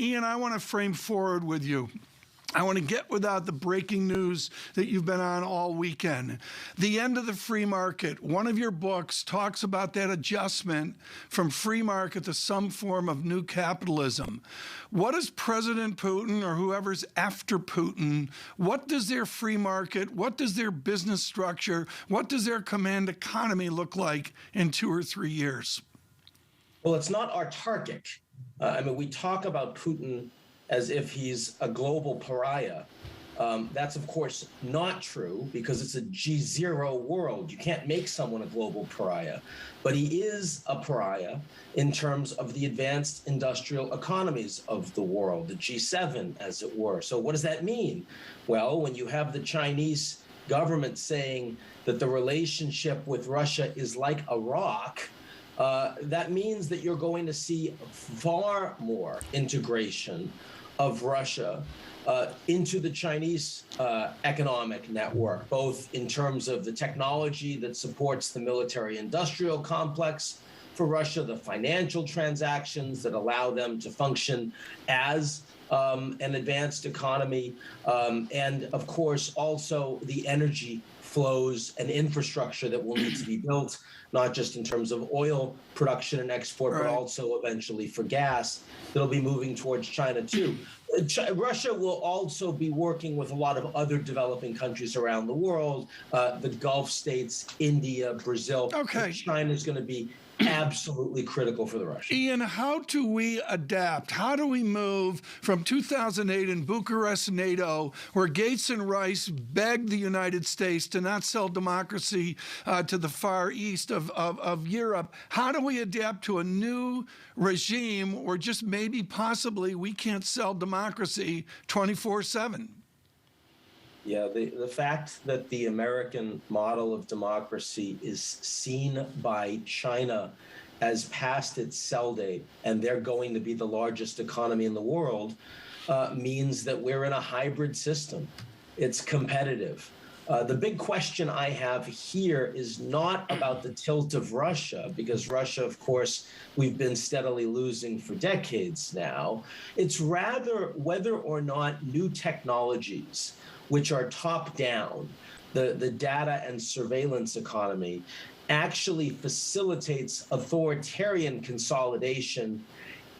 Ian, I want to frame forward with you. I want to get without the breaking news that you've been on all weekend. The end of the free market. One of your books talks about that adjustment from free market to some form of new capitalism. What does President Putin or whoever's after Putin, what does their free market, what does their business structure, what does their command economy look like in 2 or 3 years? Well, it's not autarkic. We talk about Putin as if he's a global pariah. That's, of course, not true because it's a G0 world. You can't make someone a global pariah. But he is a pariah in terms of the advanced industrial economies of the world, the G7, as it were. So what does that mean? Well, when you have the Chinese government saying that the relationship with Russia is like a rock, that means that you're going to see far more integration of Russia into the Chinese economic network, both in terms of the technology that supports the military-industrial complex for Russia, the financial transactions that allow them to function as an advanced economy, and of course also the energy flows and infrastructure that will need to be built, not just in terms of oil production and export, but also eventually for gas that'll be moving towards China too. Russia will also be working with a lot of other developing countries around the world, the Gulf states, India, Brazil. Okay. China is going to be absolutely critical for the Russians. Ian, how do we adapt? How do we move from 2008 in Bucharest, NATO, where Gates and Rice begged the United States to not sell democracy to the far east of Europe? How do we adapt to a new regime or just maybe possibly we can't sell democracy 24/7? Yeah, the fact that the American model of democracy is seen by China as past its sell date, and they're going to be the largest economy in the world, means that we're in a hybrid system. It's competitive. The big question I have here is not about the tilt of Russia, because Russia, of course, we've been steadily losing for decades now. It's rather whether or not new technologies, which are top-down, the data and surveillance economy, actually facilitates authoritarian consolidation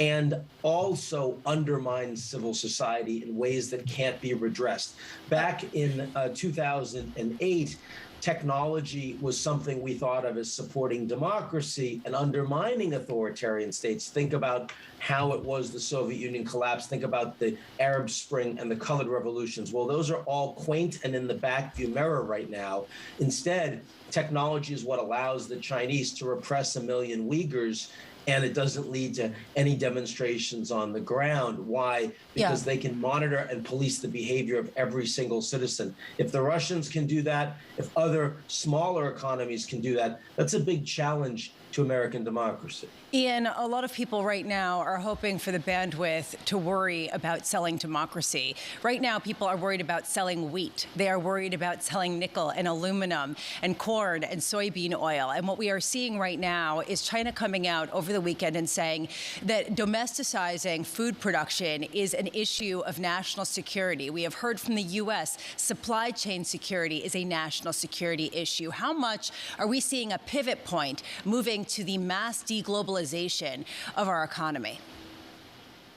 and also undermines civil society in ways that can't be redressed. Back in 2008, technology was something we thought of as supporting democracy and undermining authoritarian states. Think about how it was the Soviet Union collapsed. Think about the Arab Spring and the colored revolutions. Well, those are all quaint and in the backview mirror right now. Instead, technology is what allows the Chinese to repress 1 million Uyghurs, and it doesn't lead to any demonstrations on the ground. Why? Because they can monitor and police the behavior of every single citizen. If the Russians can do that, if other smaller economies can do that, that's a big challenge to American democracy. Ian, a lot of people right now are hoping for the bandwidth to worry about selling democracy. Right now, people are worried about selling wheat. They are worried about selling nickel and aluminum and corn and soybean oil. And what we are seeing right now is China coming out over the weekend and saying that domesticizing food production is an issue of national security. We have heard from the U.S. supply chain security is a national security issue. How much are we seeing a pivot point moving to the mass deglobalization of our economy?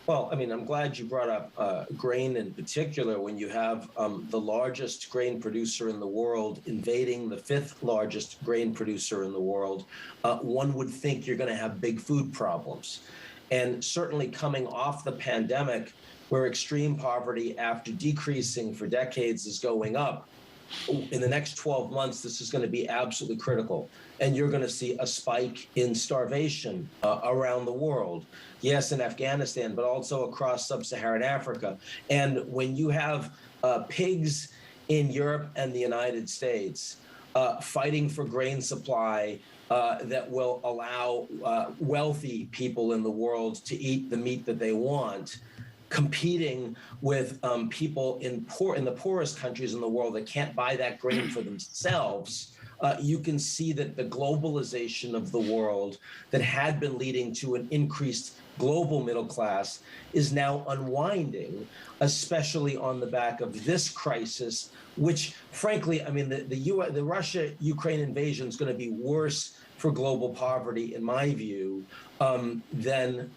Well, I'm glad you brought up grain in particular. When you have the largest grain producer in the world invading the 5th largest grain producer in the world, one would think you're going to have big food problems. And certainly coming off the pandemic, where extreme poverty, after decreasing for decades, is going up, in the next 12 months, this is going to be absolutely critical. And you're going to see a spike in starvation around the world. Yes, in Afghanistan, but also across sub-Saharan Africa. And when you have pigs in Europe and the United States fighting for grain supply that will allow wealthy people in the world to eat the meat that they want, competing with people in the poorest countries in the world that can't buy that grain for themselves, you can see that the globalization of the world that had been leading to an increased global middle class is now unwinding, especially on the back of this crisis, which, frankly, I mean, the Russia-Ukraine invasion is going to be worse for global poverty, in my view, than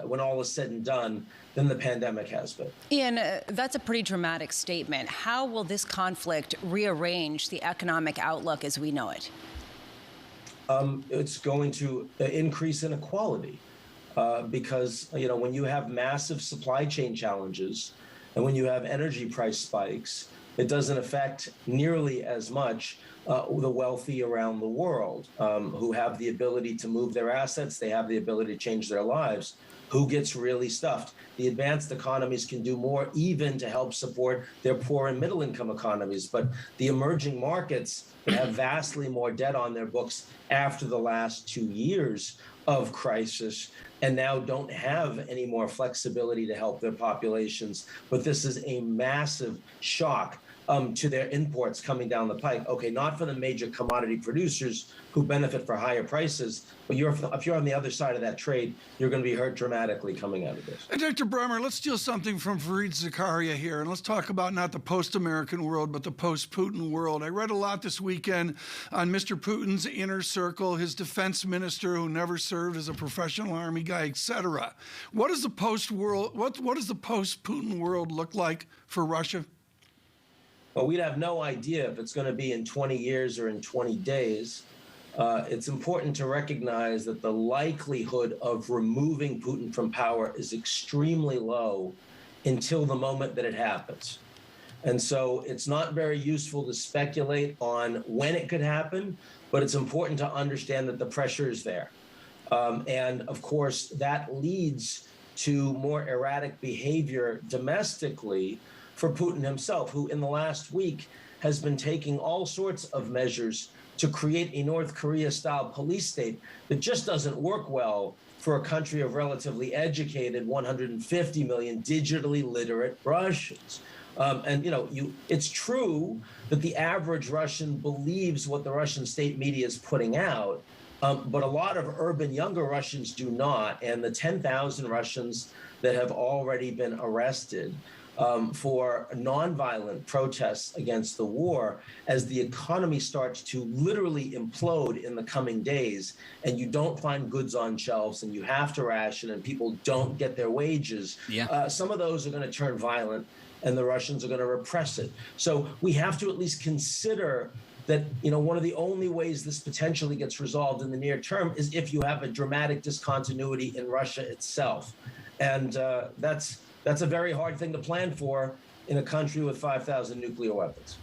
when all is said and done, than the pandemic has been. Ian, that's a pretty dramatic statement. How will this conflict rearrange the economic outlook as we know it? It's going to increase inequality because, when you have massive supply chain challenges and when you have energy price spikes, it doesn't affect nearly as much the wealthy around the world who have the ability to move their assets. They have the ability to change their lives. Who gets really stuffed? The advanced economies can do more even to help support their poor and middle income economies. But the emerging markets that have vastly more debt on their books after the last 2 years of crisis and now don't have any more flexibility to help their populations. But this is a massive shock to their imports coming down the pike. Okay, not for the major commodity producers who benefit for higher prices, but if you're on the other side of that trade, you're going to be hurt dramatically coming out of this. And Dr. Bremmer, let's steal something from Fareed Zakaria here, and let's talk about not the post-American world, but the post-Putin world. I read a lot this weekend on Mr. Putin's inner circle, his defense minister who never served as a professional army guy, etc. What does the post-world? What does the post-Putin world look like for Russia? Well, we'd have no idea if it's going to be in 20 years or in 20 days. It's important to recognize that the likelihood of removing Putin from power is extremely low until the moment that it happens. And so it's not very useful to speculate on when it could happen, but it's important to understand that the pressure is there. And of course, that leads to more erratic behavior domestically for Putin himself, who in the last week has been taking all sorts of measures to create a North Korea-style police state that just doesn't work well for a country of relatively educated 150 million digitally literate Russians. It's true that the average Russian believes what the Russian state media is putting out, but a lot of urban younger Russians do not. And the 10,000 Russians that have already been arrested for nonviolent protests against the war, as the economy starts to literally implode in the coming days, and you don't find goods on shelves, and you have to ration, and people don't get their wages, some of those are going to turn violent, and the Russians are going to repress it. So we have to at least consider that, one of the only ways this potentially gets resolved in the near term is if you have a dramatic discontinuity in Russia itself. And that's a very hard thing to plan for in a country with 5,000 nuclear weapons.